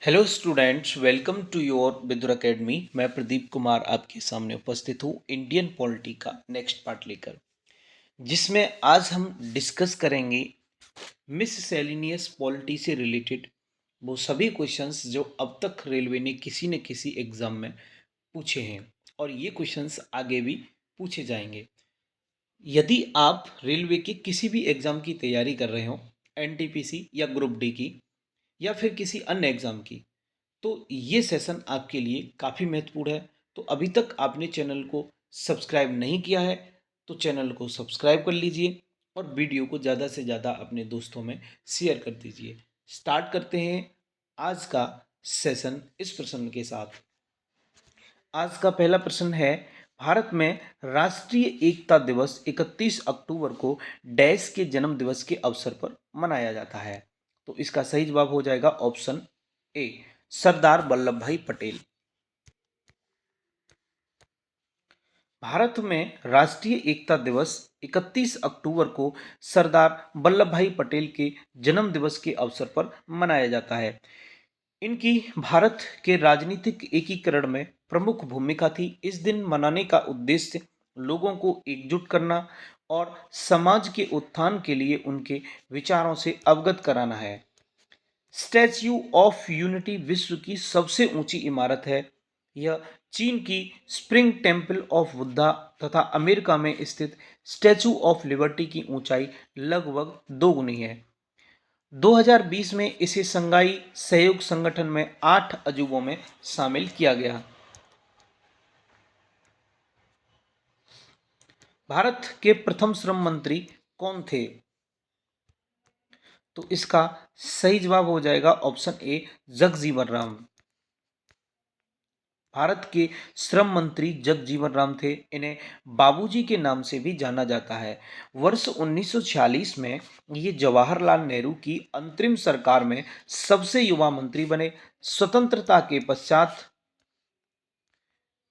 Hello students, welcome to your Vidur academy. मैं प्रदीप कुमार आपके सामने उपस्थित हूँ इंडियन पॉलिटी का नेक्स्ट पार्ट लेकर, जिसमें आज हम डिस्कस करेंगे मिससेलेनियस पॉलिटी से रिलेटेड वो सभी क्वेश्चंस जो अब तक रेलवे ने किसी न किसी एग्जाम में पूछे हैं और ये क्वेश्चंस आगे भी पूछे जाएंगे। यदि आप रेलवे के किसी भी एग्जाम की तैयारी कर रहे हो, एनटीपीसी या ग्रुप डी की या फिर किसी अन्य एग्जाम की, तो ये सेशन आपके लिए काफ़ी महत्वपूर्ण है। तो अभी तक आपने चैनल को सब्सक्राइब नहीं किया है तो चैनल को सब्सक्राइब कर लीजिए और वीडियो को ज़्यादा से ज़्यादा अपने दोस्तों में शेयर कर दीजिए। स्टार्ट करते हैं आज का सेशन इस प्रश्न के साथ। आज का पहला प्रश्न है, भारत में राष्ट्रीय एकता दिवस 31 अक्टूबर को डैश के जन्म दिवस के अवसर पर मनाया जाता है। तो इसका सही जवाब हो जाएगा ऑप्शन ए, सरदार वल्लभ भाई पटेल। भारत में राष्ट्रीय एकता दिवस 31 अक्टूबर को सरदार वल्लभ भाई पटेल के जन्म दिवस के अवसर पर मनाया जाता है। इनकी भारत के राजनीतिक एकीकरण में प्रमुख भूमिका थी। इस दिन मनाने का उद्देश्य लोगों को एकजुट करना और समाज के उत्थान के लिए उनके विचारों से अवगत कराना है। स्टैच्यू ऑफ यूनिटी विश्व की सबसे ऊंची इमारत है। यह चीन की स्प्रिंग टेम्पल ऑफ बुद्धा तथा अमेरिका में स्थित स्टैच्यू ऑफ लिबर्टी की ऊंचाई लगभग दोगुनी है। 2020 में इसे संघाई सहयोग संगठन में 8 अजूबों में शामिल किया गया। भारत के प्रथम श्रम मंत्री कौन थे? तो इसका सही जवाब हो जाएगा ऑप्शन ए, जगजीवन राम। भारत के श्रम मंत्री जगजीवन राम थे। इन्हें बाबूजी के नाम से भी जाना जाता है। वर्ष 1946 में ये जवाहरलाल नेहरू की अंतरिम सरकार में सबसे युवा मंत्री बने। स्वतंत्रता के पश्चात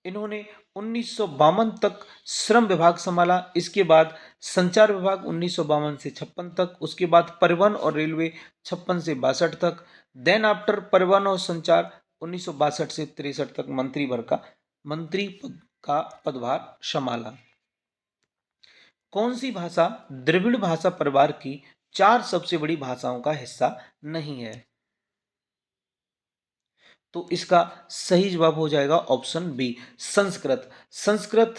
इन्होंने 1952 तक श्रम विभाग संभाला। इसके बाद संचार विभाग 1952 से 56 तक, उसके बाद परिवहन और रेलवे 56 से 62 तक, देन आफ्टर परिवहन और संचार 1962 से 63 तक मंत्री पद का पदभार संभाला। कौन सी भाषा द्रविड़ भाषा परिवार की 4 सबसे बड़ी भाषाओं का हिस्सा नहीं है? तो इसका सही जवाब हो जाएगा ऑप्शन बी, संस्कृत। संस्कृत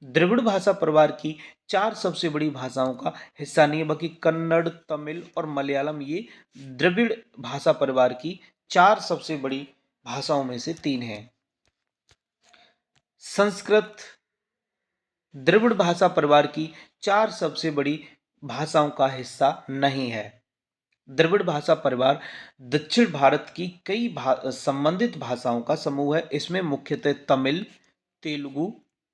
द्रविड़ भाषा परिवार की 4 सबसे बड़ी भाषाओं का हिस्सा नहीं है, बल्कि कन्नड़, तमिल और मलयालम ये द्रविड़ भाषा परिवार की 4 सबसे बड़ी भाषाओं में से 3 है। संस्कृत द्रविड़ भाषा परिवार की 4 सबसे बड़ी भाषाओं का हिस्सा नहीं है। द्रविड़ भाषा परिवार दक्षिण भारत की कई संबंधित भाषाओं का समूह है। इसमें मुख्यतः तमिल, तेलुगु,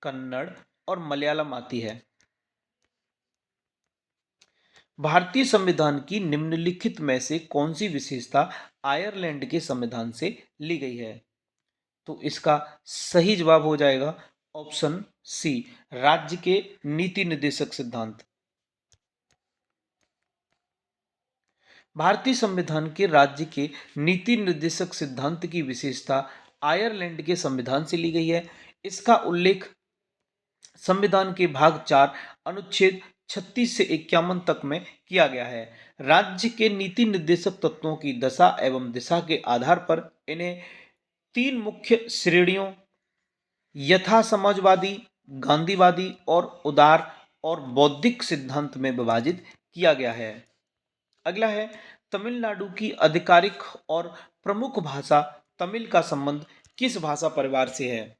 कन्नड़ और मलयालम आती है। भारतीय संविधान की निम्नलिखित में से कौन सी विशेषता आयरलैंड के संविधान से ली गई है? तो इसका सही जवाब हो जाएगा ऑप्शन सी, राज्य के नीति निर्देशक सिद्धांत। भारतीय संविधान के राज्य के नीति निर्देशक सिद्धांत की विशेषता आयरलैंड के संविधान से ली गई है। इसका उल्लेख संविधान के भाग 4 अनुच्छेद 36 से 51 तक में किया गया है। राज्य के नीति निर्देशक तत्वों की दशा एवं दिशा के आधार पर इन्हें 3 मुख्य श्रेणियों यथा समाजवादी, गांधीवादी और उदार और बौद्धिक सिद्धांत में विभाजित किया गया है। अगला है, तमिलनाडु की आधिकारिक और प्रमुख भाषा तमिल का संबंध किस भाषा परिवार से है?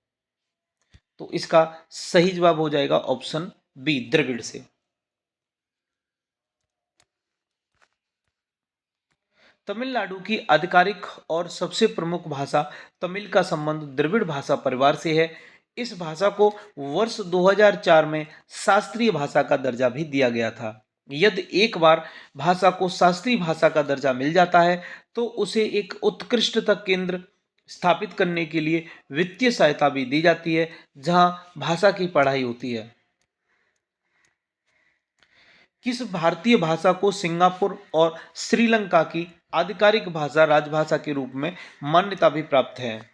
तो इसका सही जवाब हो जाएगा ऑप्शन बी, द्रविड़ से। तमिलनाडु की आधिकारिक और सबसे प्रमुख भाषा तमिल का संबंध द्रविड़ भाषा परिवार से है। इस भाषा को वर्ष 2004 में शास्त्रीय भाषा का दर्जा भी दिया गया था। यदि एक बार भाषा को शास्त्रीय भाषा का दर्जा मिल जाता है तो उसे एक उत्कृष्टता केंद्र स्थापित करने के लिए वित्तीय सहायता भी दी जाती है, जहां भाषा की पढ़ाई होती है। किस भारतीय भाषा को सिंगापुर और श्रीलंका की आधिकारिक भाषा राजभाषा के रूप में मान्यता भी प्राप्त है?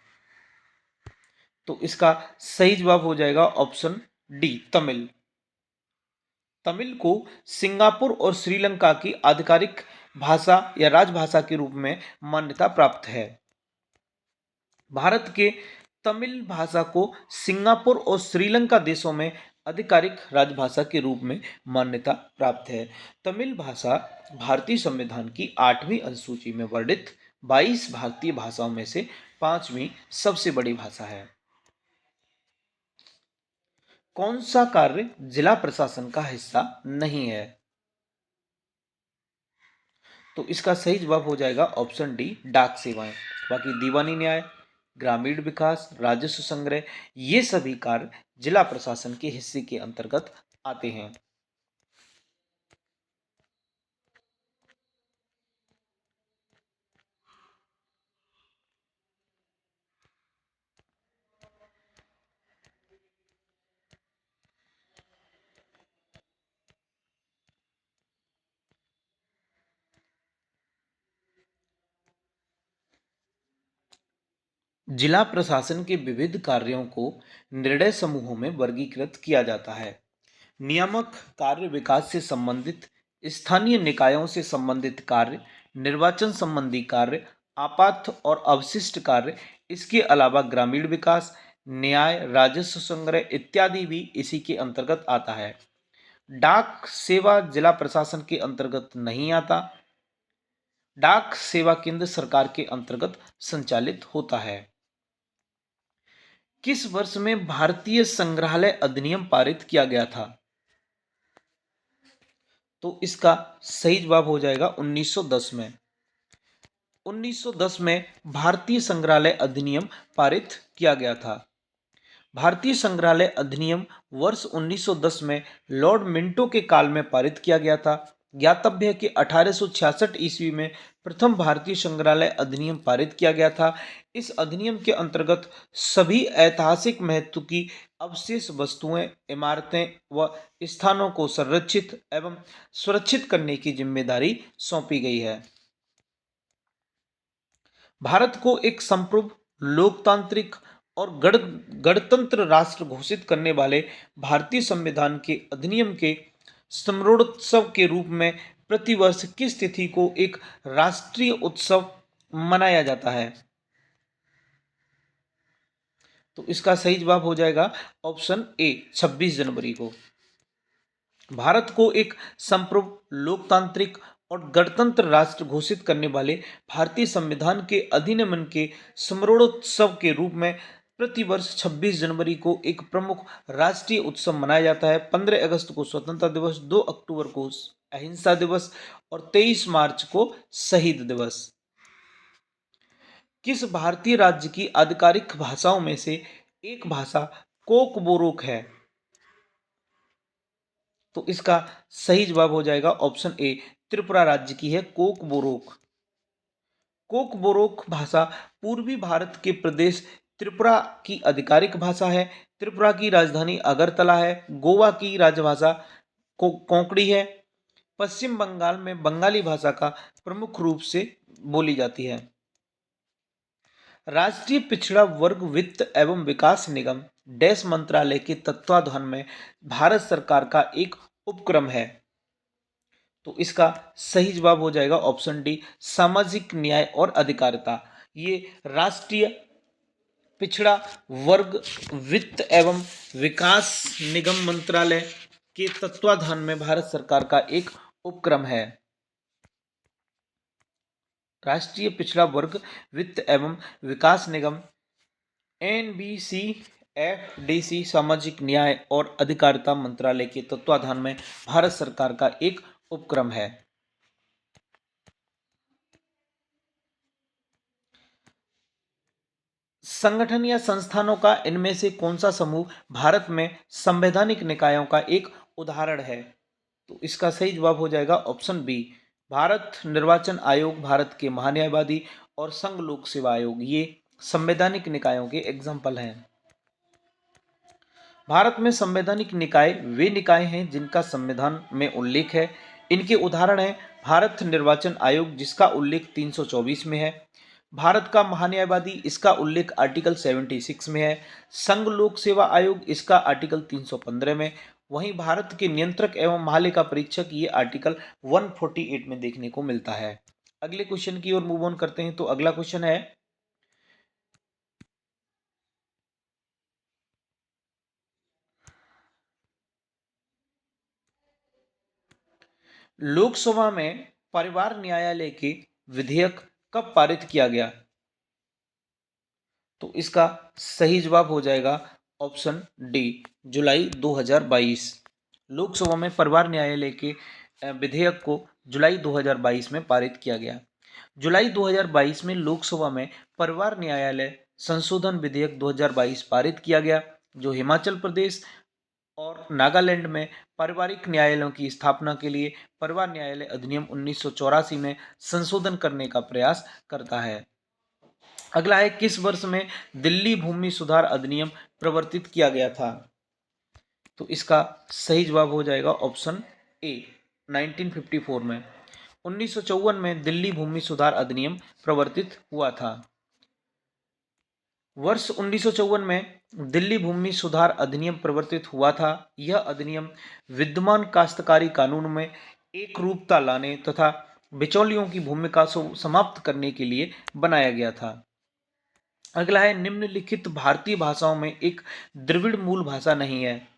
तो इसका सही जवाब हो जाएगा ऑप्शन डी, तमिल। तमिल को सिंगापुर और श्रीलंका की आधिकारिक भाषा या राजभाषा के रूप में मान्यता प्राप्त है। भारत के तमिल भाषा को सिंगापुर और श्रीलंका देशों में आधिकारिक राजभाषा के रूप में मान्यता प्राप्त है। तमिल भाषा भारतीय संविधान की 8वीं अनुसूची में वर्णित 22 भारतीय भाषाओं में से 5वीं सबसे बड़ी भाषा है। कौन सा कार्य जिला प्रशासन का हिस्सा नहीं है? तो इसका सही जवाब हो जाएगा ऑप्शन डी, डाक सेवाएं। बाकी दीवानी न्याय, ग्रामीण विकास, राजस्व संग्रह, ये सभी कार्य जिला प्रशासन के हिस्से के अंतर्गत आते हैं। जिला प्रशासन के विविध कार्यों को निर्णय समूहों में वर्गीकृत किया जाता है। नियामक कार्य, विकास से संबंधित, स्थानीय निकायों से संबंधित कार्य, निर्वाचन संबंधी कार्य, आपात और अवशिष्ट कार्य, इसके अलावा ग्रामीण विकास, न्याय, राजस्व संग्रह इत्यादि भी इसी के अंतर्गत आता है। डाक सेवा जिला प्रशासन के अंतर्गत नहीं आता। डाक सेवा केंद्र सरकार के अंतर्गत संचालित होता है। किस वर्ष में भारतीय संग्रहालय अधिनियम पारित किया गया था? तो इसका सही जवाब हो जाएगा 1910 में। 1910 में भारतीय संग्रहालय अधिनियम पारित किया गया था। भारतीय संग्रहालय अधिनियम वर्ष 1910 में लॉर्ड मिंटो के काल में पारित किया गया था। ज्ञातव्य है कि 1866 ईस्वी में प्रथम भारतीय संग्रहालय अधिनियम पारित किया गया था। इस अधिनियम के अंतर्गत सभी ऐतिहासिक महत्व की अवशेष वस्तुएं, इमारतें व स्थानों को संरक्षित एवं सुरक्षित करने की जिम्मेदारी सौंपी गई है। भारत को एक संप्रभु, लोकतांत्रिक और गणतंत्र राष्ट्र घोषित करने वाले भारतीय संविधान के अधिनियम के स्मरणोत्सव के रूप में प्रतिवर्ष किस तिथि को एक राष्ट्रीय उत्सव मनाया जाता है? तो इसका सही जवाब हो जाएगा ऑप्शन ए, 26 जनवरी को। भारत को एक संप्रभु, लोकतांत्रिक और गणतंत्र राष्ट्र घोषित करने वाले भारतीय संविधान के अधिनियम के स्मरणोत्सव के रूप में प्रतिवर्ष 26 जनवरी को एक प्रमुख राष्ट्रीय उत्सव मनाया जाता है। 15 अगस्त को स्वतंत्रता दिवस, 2 अक्टूबर को अहिंसा दिवस और 23 मार्च को शहीद दिवस। किस भारतीय राज्य की आधिकारिक भाषाओं में से एक भाषा कोकबोरोक है? तो इसका सही जवाब हो जाएगा ऑप्शन ए, त्रिपुरा राज्य की है कोकबोरोक। कोकबोरोक भाषा पूर्वी भारत के प्रदेश त्रिपुरा की आधिकारिक भाषा है। त्रिपुरा की राजधानी अगरतला है। गोवा की राजभाषा कोंकणी है। पश्चिम बंगाल में बंगाली भाषा का प्रमुख रूप से बोली जाती है। राष्ट्रीय पिछड़ा वर्ग वित्त एवं विकास निगम डैश मंत्रालय के तत्वाधान में भारत सरकार का एक उपक्रम है। तो इसका सही जवाब हो जाएगा ऑप्शन डी, सामाजिक न्याय और अधिकारिता। ये राष्ट्रीय पिछड़ा वर्ग वित्त एवं विकास निगम मंत्रालय के तत्वाधान में भारत सरकार का एक उपक्रम है। राष्ट्रीय पिछड़ा वर्ग वित्त एवं विकास निगम NBCFDC सामाजिक न्याय और अधिकारिता मंत्रालय के तत्वाधान में भारत सरकार का एक उपक्रम है। संगठन या संस्थानों का इनमें से कौन सा समूह भारत में संवैधानिक निकायों का एक उदाहरण है? तो इसका सही जवाब हो जाएगा ऑप्शन बी, भारत निर्वाचन आयोग, भारत के महान्यायवादी और संघ लोक सेवा आयोग। ये संवैधानिक निकायों के एग्जाम्पल हैं। भारत में संवैधानिक निकाय वे निकाय हैं जिनका संविधान में उल्लेख है। इनके उदाहरण हैं भारत निर्वाचन आयोग जिसका उल्लेख 324 में है, भारत का महान्यायवादी इसका उल्लेख आर्टिकल 76 में है, संघ लोक सेवा आयोग इसका आर्टिकल 315 में, वहीं भारत के नियंत्रक एवं महालेखा परीक्षक ये आर्टिकल 148 में देखने को मिलता है। अगले क्वेश्चन की ओर मूव ऑन करते हैं। तो अगला क्वेश्चन है, लोकसभा में परिवार न्यायालय के विधेयक कब पारित किया गया? तो इसका सही जवाब हो जाएगा ऑप्शन डी, जुलाई 2022। लोकसभा में परिवार न्यायालय के विधेयक को जुलाई 2022 में पारित किया गया। जुलाई 2022 में लोकसभा में परिवार न्यायालय संशोधन विधेयक 2022 पारित किया गया, जो हिमाचल प्रदेश और नागालैंड में पारिवारिक न्यायालयों की स्थापना के लिए परिवार न्यायालय अधिनियम 1984 में संशोधन करने का प्रयास करता है। अगला है, किस वर्ष में दिल्ली भूमि सुधार अधिनियम प्रवर्तित किया गया था? तो इसका सही जवाब हो जाएगा ऑप्शन ए, 1954 में। 1954 में दिल्ली भूमि सुधार अधिनियम प्रवर्तित हुआ था। वर्ष 1954 में दिल्ली भूमि सुधार अधिनियम प्रवर्तित हुआ था। यह अधिनियम विद्यमान काश्तकारी कानून में एक रूपता लाने तथा बिचौलियों की भूमिका को समाप्त करने के लिए बनाया गया था। अगला है, निम्नलिखित भारतीय भाषाओं में एक द्रविड़ मूल भाषा नहीं है।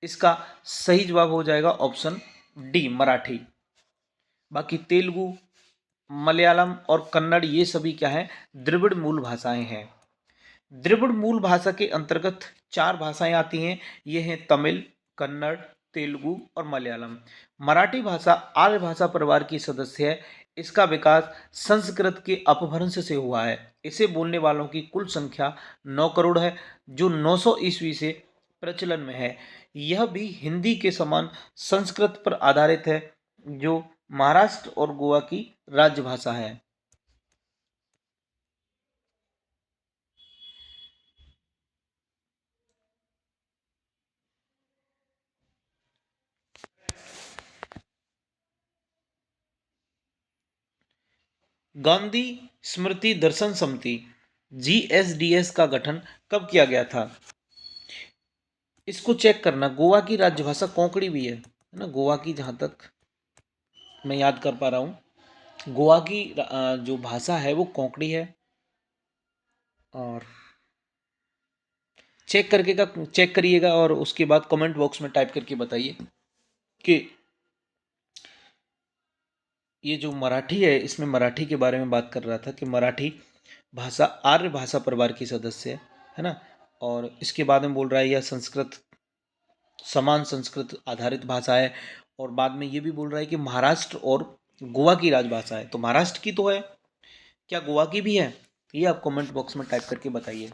इसका सही जवाब हो जाएगा ऑप्शन डी, मराठी। बाकी तेलुगु, मलयालम और कन्नड़ ये सभी क्या है, द्रविड़ मूल भाषाएं हैं। द्रविड़ मूल भाषा के अंतर्गत 4 भाषाएं आती हैं, ये हैं तमिल, कन्नड़, तेलुगु और मलयालम। मराठी भाषा आर्य भाषा परिवार की सदस्य है। इसका विकास संस्कृत के अपभ्रंश से हुआ है। इसे बोलने वालों की कुल संख्या 9 करोड़ है, जो 900 ईस्वी से प्रचलन में है। यह भी हिंदी के समान संस्कृत पर आधारित है, जो महाराष्ट्र और गोवा की राजभाषा है। गांधी स्मृति दर्शन समिति GSDS का गठन कब किया गया था? इसको चेक करना। गोवा की राजभाषा कोंकणी भी है ना, गोवा की, जहाँ तक मैं याद कर पा रहा हूँ गोवा की जो भाषा है वो कोंकणी है। और चेक करिएगा और उसके बाद कमेंट बॉक्स में टाइप करके बताइए कि ये जो मराठी है, इसमें मराठी के बारे में बात कर रहा था कि मराठी भाषा आर्य भाषा परिवार की सदस्य है ना। और इसके बाद में बोल रहा है यह संस्कृत समान संस्कृत आधारित भाषा है। और बाद में ये भी बोल रहा है कि महाराष्ट्र और गोवा की राजभाषा है। तो महाराष्ट्र की तो है, क्या गोवा की भी है? ये आप कमेंट बॉक्स में टाइप करके बताइए।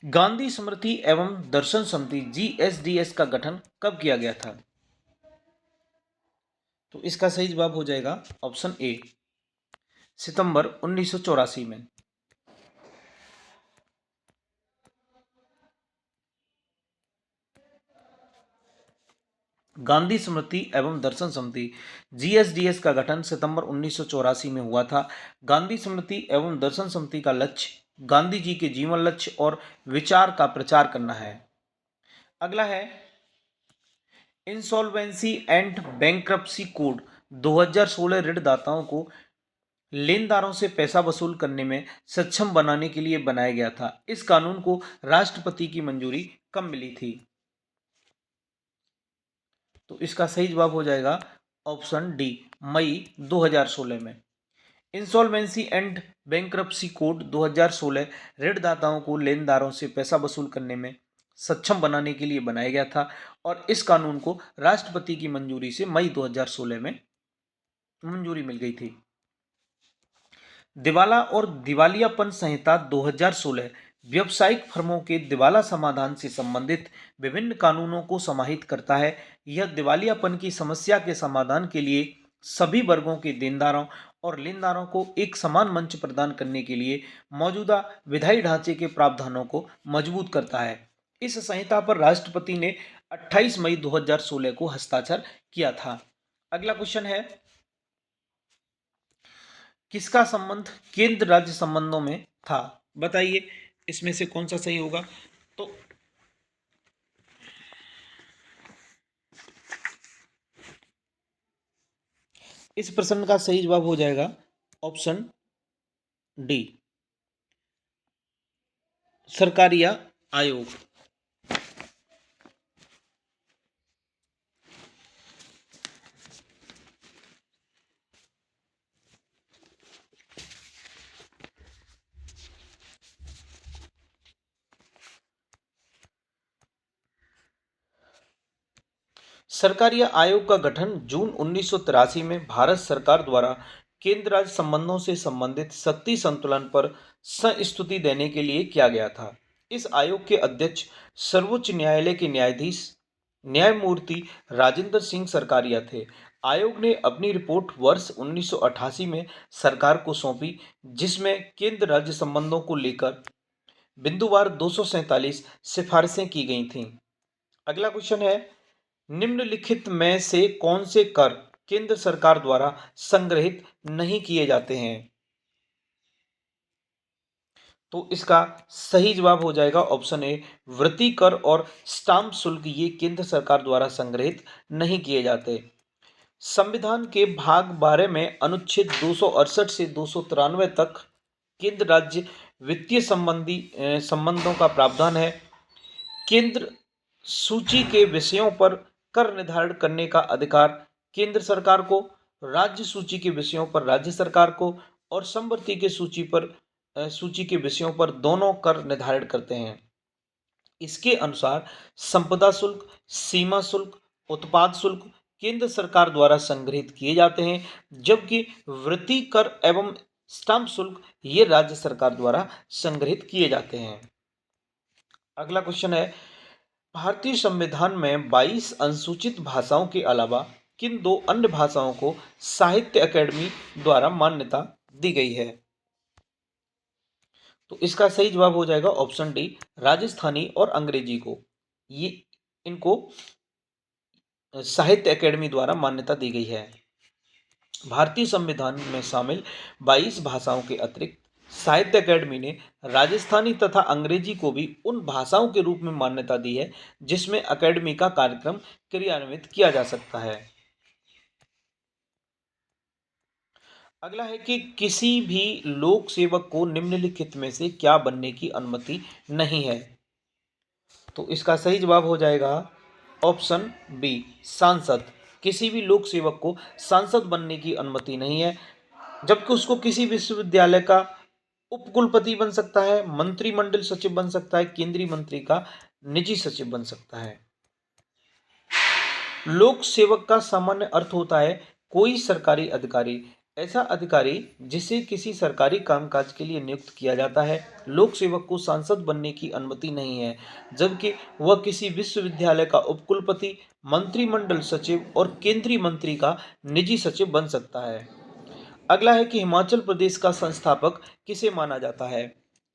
गांधी स्मृति एवं दर्शन समिति GSDS का गठन कब किया गया था? तो इसका सही जवाब हो जाएगा ऑप्शन ए, सितंबर 1984 में। गांधी स्मृति एवं दर्शन समिति GSDS का गठन सितंबर 1984 में हुआ था। गांधी स्मृति एवं दर्शन समिति का लक्ष्य गांधी जी के जीवन लक्ष्य और विचार का प्रचार करना है। अगला है, इंसॉल्वेंसी एंड बैंक्रप्सी कोड 2016 ऋणदाताओं को लेनदारों से पैसा वसूल करने में सक्षम बनाने के लिए बनाया गया था। इस कानून को राष्ट्रपति की मंजूरी कब मिली थी? तो इसका सही जवाब हो जाएगा ऑप्शन डी, मई 2016 में। इंसॉल्वेंसी एंड बैंक्रप्सी कोड 2016 ऋणदाताओं को लेनदारों से पैसा वसूल करने में सक्षम बनाने के लिए बनाया गया था और इस कानून को राष्ट्रपति की मंजूरी से मई 2016 में मंजूरी मिल गई थी। दिवाला और दिवालियापन संहिता 2016 व्यावसायिक फर्मों के दिवाला समाधान से संबंधित विभिन्न कानूनों को समाहित करता है। यह दिवालियापन की समस्या के समाधान के लिए सभी वर्गों के देनदारों और लेनदारों को एक समान मंच प्रदान करने के लिए मौजूदा विधायी ढांचे के प्रावधानों को मजबूत करता है। इस संहिता पर राष्ट्रपति ने 28 मई 2016 को हस्ताक्षर किया था। अगला क्वेश्चन है, किसका संबंध केंद्र राज्य संबंधों में था? बताइए इसमें से कौन सा सही होगा। तो इस प्रश्न का सही जवाब हो जाएगा ऑप्शन डी, सरकारिया आयोग। सरकारिया आयोग का गठन जून 1983 में भारत सरकार द्वारा केंद्र राज्य संबंधों से संबंधित शक्ति संतुलन पर संस्तुति देने के लिए किया गया था। इस आयोग के अध्यक्ष सर्वोच्च न्यायालय के न्यायाधीश न्यायमूर्ति राजेंद्र सिंह सरकारिया थे। आयोग ने अपनी रिपोर्ट वर्ष 1988 में सरकार को सौंपी, जिसमें केंद्र राज्य संबंधों को लेकर बिंदुवार 247 सिफारिशें की गई थीं। अगला क्वेश्चन है, निम्नलिखित में से कौन से कर केंद्र सरकार द्वारा संग्रहित नहीं किए जाते हैं? तो इसका सही जवाब हो जाएगा ऑप्शन ए, वृत्ति कर और स्टाम्प शुल्क ये केंद्र सरकार द्वारा संग्रहित नहीं किए जाते। संविधान के भाग 12 में अनुच्छेद 268 से 293 तक केंद्र राज्य वित्तीय संबंधों का प्रावधान है। केंद्र सूची के विषयों पर कर निर्धारण करने का अधिकार केंद्र सरकार को, राज्य सूची के विषयों पर राज्य सरकार को और संपत्ति के सूची के विषयों पर दोनों कर निर्धारण करते हैं। इसके अनुसार संपदा शुल्क, सीमा शुल्क, उत्पाद शुल्क केंद्र सरकार द्वारा संग्रहित किए जाते हैं, जबकि वृत्ति कर एवं स्टाम्प शुल्क ये राज्य सरकार द्वारा संग्रहित किए जाते हैं। अगला क्वेश्चन है, भारतीय संविधान में 22 अनुसूचित भाषाओं के अलावा किन दो अन्य भाषाओं को साहित्य अकादमी द्वारा मान्यता दी गई है? तो इसका सही जवाब हो जाएगा ऑप्शन डी, राजस्थानी और अंग्रेजी को ये इनको साहित्य अकादमी द्वारा मान्यता दी गई है। भारतीय संविधान में शामिल 22 भाषाओं के अतिरिक्त साहित्य अकादमी ने राजस्थानी तथा अंग्रेजी को भी उन भाषाओं के रूप में मान्यता दी है जिसमें अकादमी का कार्यक्रम क्रियान्वित किया जा सकता है। अगला है कि किसी भी लोक सेवक को निम्नलिखित में से क्या बनने की अनुमति नहीं है? तो इसका सही जवाब हो जाएगा ऑप्शन बी, सांसद। किसी भी लोक सेवक को सांसद बनने की अनुमति नहीं है, जबकि उसको किसी विश्वविद्यालय का उपकुलपति बन सकता है, मंत्रिमंडल सचिव बन सकता है, केंद्रीय मंत्री का निजी सचिव बन सकता है। लोक सेवक का सामान्य अर्थ होता है कोई सरकारी अधिकारी, ऐसा अधिकारी जिसे किसी सरकारी कामकाज के लिए नियुक्त किया जाता है। लोक सेवक को सांसद बनने की अनुमति नहीं है, जबकि वह किसी विश्वविद्यालय का उपकुलपति, मंत्रिमंडल सचिव और केंद्रीय मंत्री का निजी सचिव बन सकता है। अगला है कि हिमाचल प्रदेश का संस्थापक किसे माना जाता है?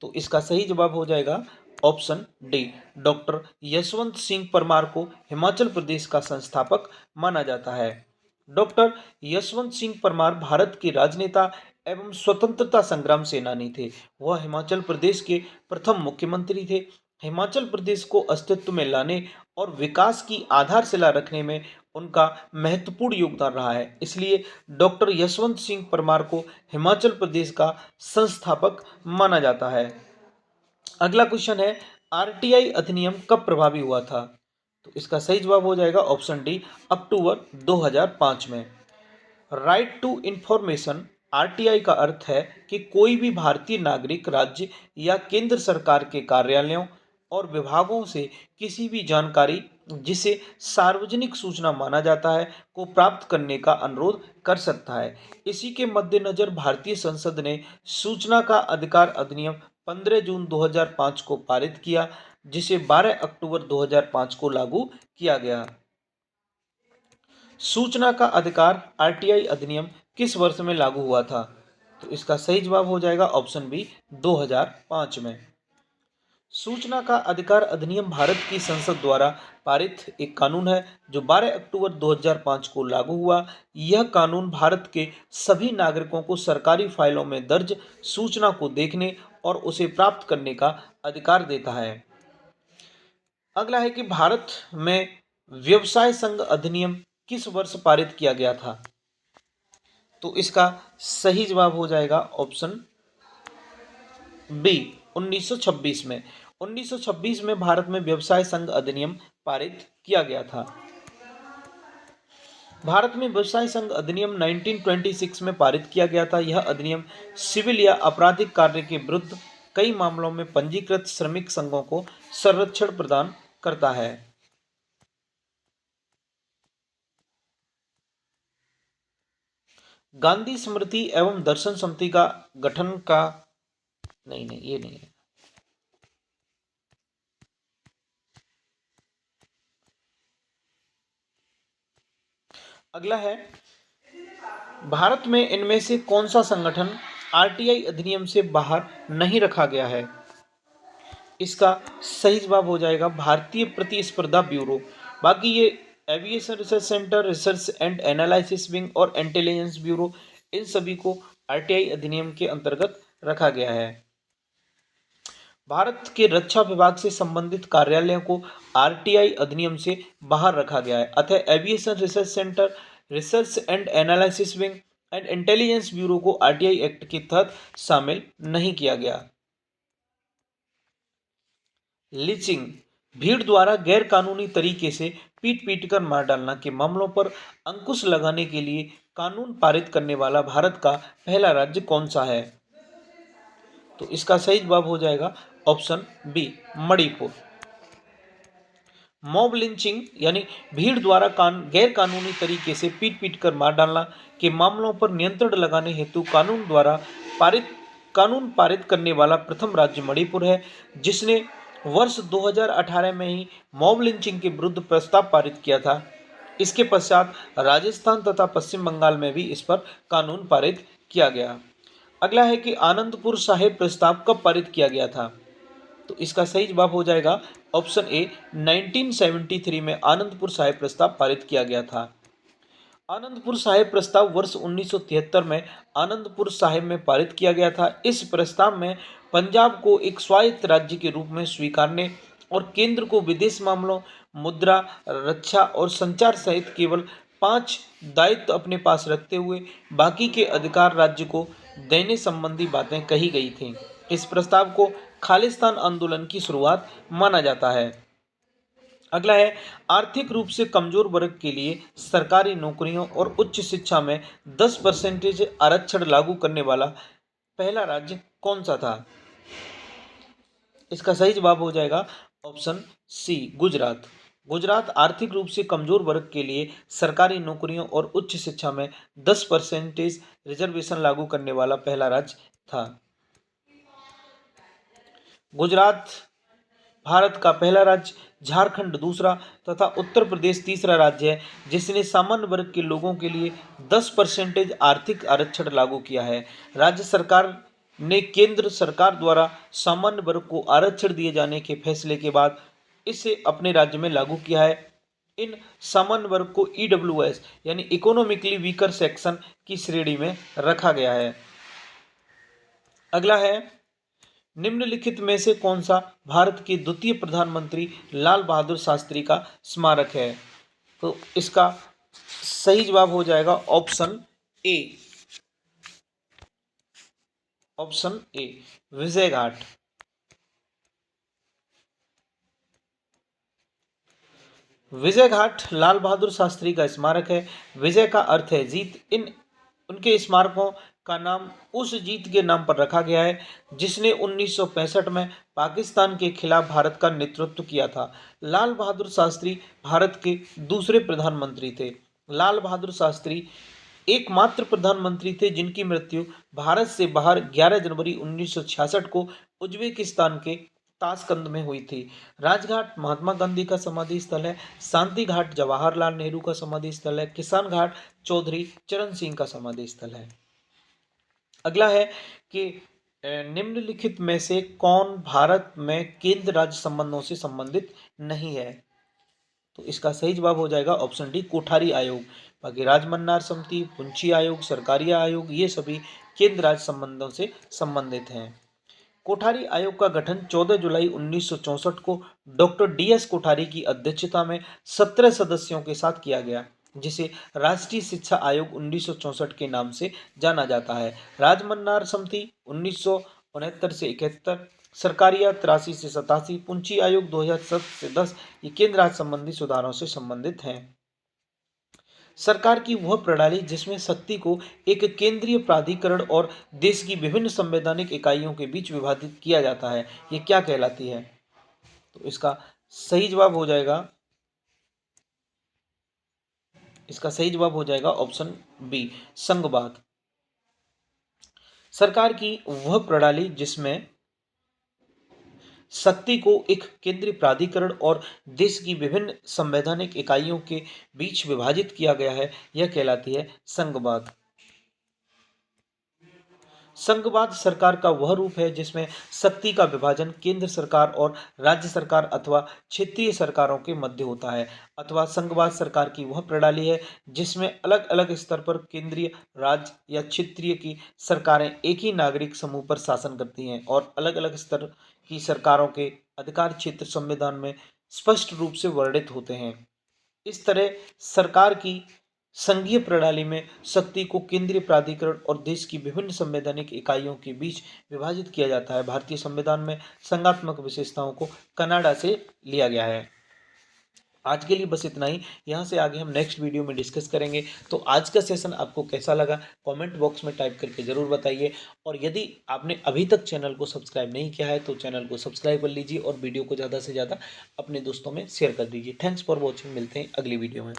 तो इसका सही जवाब हो जाएगा option D, doctor Yashwant Singh Parmar को हिमाचल प्रदेश का संस्थापक माना जाता है। डॉक्टर यशवंत सिंह परमार भारत के राजनेता एवं स्वतंत्रता संग्राम सेनानी थे। वह हिमाचल प्रदेश के प्रथम मुख्यमंत्री थे। हिमाचल प्रदेश को अस्तित्व में लाने और विकास की आधारशिला रखने में उनका महत्वपूर्ण योगदान रहा है, इसलिए डॉक्टर यशवंत सिंह परमार को हिमाचल प्रदेश का संस्थापक माना जाता है। अगला क्वेश्चन है, आरटीआई अधिनियम कब प्रभावी हुआ था? तो इसका सही जवाब हो जाएगा ऑप्शन डी, अक्टूबर 2005 में। राइट टू इंफॉर्मेशन आरटीआई का अर्थ है कि कोई भी भारतीय नागरिक राज्य या केंद्र सरकार के कार्यालयों और विभागों से किसी भी जानकारी जिसे सार्वजनिक सूचना माना जाता है को प्राप्त करने का अनुरोध कर सकता है। इसी के मद्देनजर भारतीय संसद ने सूचना का अधिकार अधिनियम 15 जून 2005 को पारित किया, जिसे 12 अक्टूबर 2005 को लागू किया गया। सूचना का अधिकार आरटीआई अधिनियम किस वर्ष में लागू हुआ था? तो इसका सही जवाब हो जाएगा ऑप्शन बी, 2005 में। सूचना का अधिकार अधिनियम भारत की संसद द्वारा पारित एक कानून है जो 12 अक्टूबर 2005 को लागू हुआ। यह कानून भारत के सभी नागरिकों को सरकारी फाइलों में दर्ज सूचना को देखने और उसे प्राप्त करने का अधिकार देता है। अगला है कि भारत में व्यवसाय संघ अधिनियम किस वर्ष पारित किया गया था? तो इसका सही जवाब हो जाएगा ऑप्शन बी 1926 में। 1926 में भारत में व्यवसाय संघ अधिनियम पारित किया गया था। भारत में व्यवसाय संघ अधिनियम 1926 में पारित किया गया था। यह अधिनियम सिविल या आपराधिक कार्य के विरुद्ध कई मामलों में पंजीकृत श्रमिक संघों को संरक्षण प्रदान करता है। गांधी स्मृति एवं दर्शन समिति का गठन का नहीं नहीं ये नहीं है। अगला है भारत में इनमें से कौन सा संगठन आरटीआई अधिनियम से बाहर नहीं रखा गया है? इसका सही जवाब हो जाएगा भारतीय प्रतिस्पर्धा ब्यूरो। बाकी ये aviation research centre, research and analysis wing और इंटेलिजेंस ब्यूरो, इन सभी को आरटीआई अधिनियम के अंतर्गत रखा गया है। भारत के रक्षा विभाग से संबंधित कार्यालयों को आरटीआई अधिनियम से बाहर रखा गया है। अतः aviation research centre, research and analysis wing and intelligence bureau को आरटीआई एक्ट के तहत शामिल नहीं किया गया। लिचिंग, भीड़ द्वारा गैर कानूनी तरीके से पीट कर मार डालना के मामलों पर अंकुश लगाने के लिए कानून पारित करने वाला भारत का पहला राज्य कौन सा है? तो इसका सही जवाब हो जाएगा option B Manipur. Mob lynching यानी भीड़ द्वारा गैर कानूनी तरीके से पीट कर मार डालना के मामलों पर नियंत्रण लगाने हेतु कानून पारित करने वाला प्रथम राज्य मणिपुर है, जिसने वर्ष 2018 में ही मॉब लिंचिंग के विरुद्ध प्रस्ताव पारित किया था। इसके पश्चात राजस्थान तथा पश्चिम बंगाल में भी इस पर कानून पारित किया गया। अगला है कि आनंदपुर साहिब प्रस्ताव कब पारित किया गया था? तो इसका सही जवाब हो जाएगा ऑप्शन ए 1973 में आनंदपुर साहिब प्रस्ताव पारित किया गया था। आनंदपुर साहिब प्रस्ताव वर्ष 1973 में आनंदपुर साहिब में पारित किया गया था। इस प्रस्ताव में पंजाब को एक स्वायत्त राज्य के रूप में स्वीकारने और केंद्र को विदेश मामलों, मुद्रा, रक्षा और संचार सहित केवल 5 दायित्व अपने पास रखते हुए बाकी के अधिकार राज्य को देने संबंधी बातें कही गई थी। इस प्रस्ताव को खालिस्तान आंदोलन की शुरुआत माना जाता है। अगला है आर्थिक रूप से कमजोर वर्ग के लिए सरकारी नौकरियों और उच्च शिक्षा में 10% आरक्षण लागू करने वाला पहला राज्य कौन सा था? इसका सही जवाब हो जाएगा ऑप्शन सी गुजरात। गुजरात आर्थिक रूप से कमजोर वर्ग के लिए सरकारी नौकरियों और उच्च शिक्षा में 10% रिजर्वेशन लागू करने वाला पहला राज्य था। गुजरात भारत का पहला राज्य, झारखंड दूसरा तथा उत्तर प्रदेश तीसरा राज्य है जिसने सामान्य वर्ग के लोगों के लिए 10% आर्थिक आरक्षण लागू किया है। राज्य सरकार ने केंद्र सरकार द्वारा सामान्य वर्ग को आरक्षण दिए जाने के फैसले के बाद इसे अपने राज्य में लागू किया है। इन सामान्य वर्ग को ईडब्ल्यूएस यानी इकोनॉमिकली वीकर सेक्शन की श्रेणी में रखा गया है। अगला है निम्नलिखित में से कौन सा भारत के द्वितीय प्रधानमंत्री लाल बहादुर शास्त्री का स्मारक है? तो इसका सही जवाब हो जाएगा ऑप्शन ए विजय घाट। विजय घाट लाल बहादुर शास्त्री का स्मारक है। विजय का अर्थ है जीत। उनके स्मारकों का नाम उस जीत के नाम पर रखा गया है जिसने 1965 में पाकिस्तान के खिलाफ भारत का नेतृत्व किया था। लाल बहादुर शास्त्री भारत के दूसरे प्रधानमंत्री थे। लाल बहादुर शास्त्री एकमात्र प्रधानमंत्री थे जिनकी मृत्यु भारत से बाहर 11 जनवरी 1966 को उज्बेकिस्तान के ताशकंद में हुई थी। राजघाट महात्मा गांधी का समाधि स्थल है। शांति घाट जवाहरलाल नेहरू का समाधि स्थल है। किसान घाट चौधरी चरण सिंह का समाधि स्थल है। अगला है कि निम्नलिखित में से कौन भारत में केंद्र राज्य संबंधों से संबंधित नहीं है? तो इसका सही जवाब हो जाएगा ऑप्शन डी, कोठारी आयोग। बाकी राजमन्नार समिति, पुंछी आयोग, सरकारिया आयोग, ये सभी केंद्र राज्य संबंधों से संबंधित हैं। कोठारी आयोग का गठन 14 जुलाई 1964 को डॉक्टर डी.एस. कोठारी की अध्यक्षता में 17 सदस्यों के साथ किया गया, जिसे राष्ट्रीय शिक्षा आयोग 1964 के नाम से जाना जाता है। राजमन्नार समिति 1969 से 71, सरकारिया 83 से 87, पुंछी आयोग 2007 से 10 ये केंद्र राज्य संबंधी सुधारों से संबंधित हैं। सरकार की वह प्रणाली जिसमें शक्ति को एक केंद्रीय प्राधिकरण और देश की विभिन्न संवैधानिक इकाइयों के बीच विभाजित किया जाता है, ये क्या कहलाती है? तो इसका सही जवाब हो जाएगा ऑप्शन बी, संघवाद। सरकार की वह प्रणाली जिसमें शक्ति को एक केंद्रीय प्राधिकरण और देश की विभिन्न संवैधानिक इकाइयों के बीच विभाजित किया गया है, यह कहलाती है संघवाद। संघवाद सरकार का वह रूप है जिसमें शक्ति का विभाजन केंद्र सरकार और राज्य सरकार अथवा क्षेत्रीय सरकारों के मध्य होता है, अथवा संघवाद सरकार की वह प्रणाली है जिसमें अलग अलग स्तर पर केंद्रीय, राज्य या क्षेत्रीय की सरकारें एक ही नागरिक समूह पर शासन करती हैं और अलग अलग स्तर की सरकारों के अधिकार क्षेत्र संविधान में स्पष्ट रूप से वर्णित होते हैं। इस तरह सरकार की संघीय प्रणाली में शक्ति को केंद्रीय प्राधिकरण और देश की विभिन्न संवैधानिक इकाइयों के बीच विभाजित किया जाता है। भारतीय संविधान में संघात्मक विशेषताओं को कनाडा से लिया गया है। आज के लिए बस इतना ही। यहाँ से आगे हम नेक्स्ट वीडियो में डिस्कस करेंगे। तो आज का सेशन आपको कैसा लगा कमेंट बॉक्स में टाइप करके ज़रूर बताइए, और यदि आपने अभी तक चैनल को सब्सक्राइब नहीं किया है तो चैनल को सब्सक्राइब कर लीजिए और वीडियो को ज़्यादा से ज़्यादा अपने दोस्तों में शेयर कर दीजिए। थैंक्स फॉर वॉचिंग, मिलते हैं अगली वीडियो में।